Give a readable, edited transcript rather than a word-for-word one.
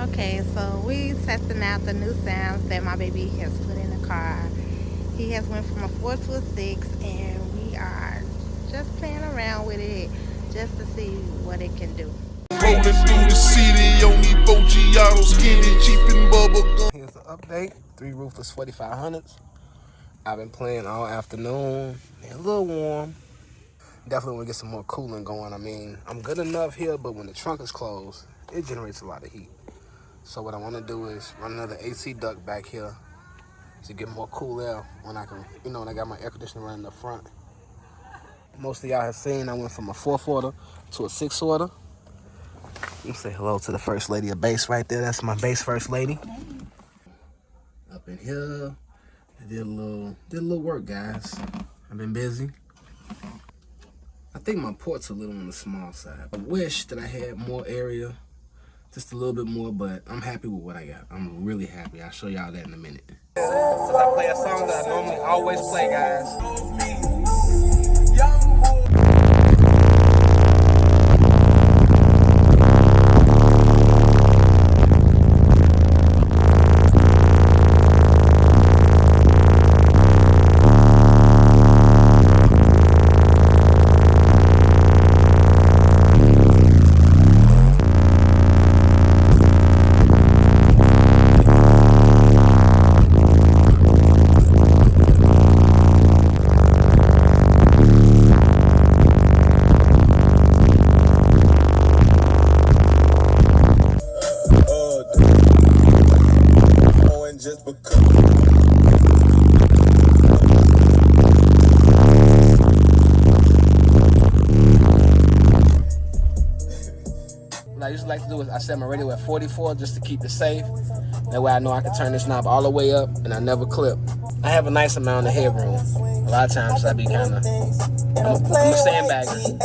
Okay, so we testing out the new sounds that my baby has put in the car. He has went from a 4 to a 6, and we are just playing around with it just to see what it can do. Rolling through the city on these Boggiato skinny, cheap and bubble gum. Here's the update. 3 Ruthless 4500's. I've been playing all afternoon. They're a little warm. Definitely want to get some more cooling going. I mean, I'm good enough here, but when the trunk is closed, it generates a lot of heat. So what I want to do is run another AC duct back here to get more cool air when I can, when I got my air conditioner running in the front. Most of y'all have seen I went from a 4th order to a 6th order. Let me say hello to the first lady of bass right there. That's my bass first lady. Up in here, I did a little work, guys. I've been busy. I think my port's a little on the small side. I wish that I had more area, just a little bit more, but I'm happy with what I got. I'm really happy. I'll show y'all that in a minute. As I play a song that I normally always play, guys. Just because. What I usually like to do is I set my radio at 44 just to keep it safe. That way I know I can turn this knob all the way up and I never clip. I have a nice amount of headroom. A lot of times I be I'm a sandbagger.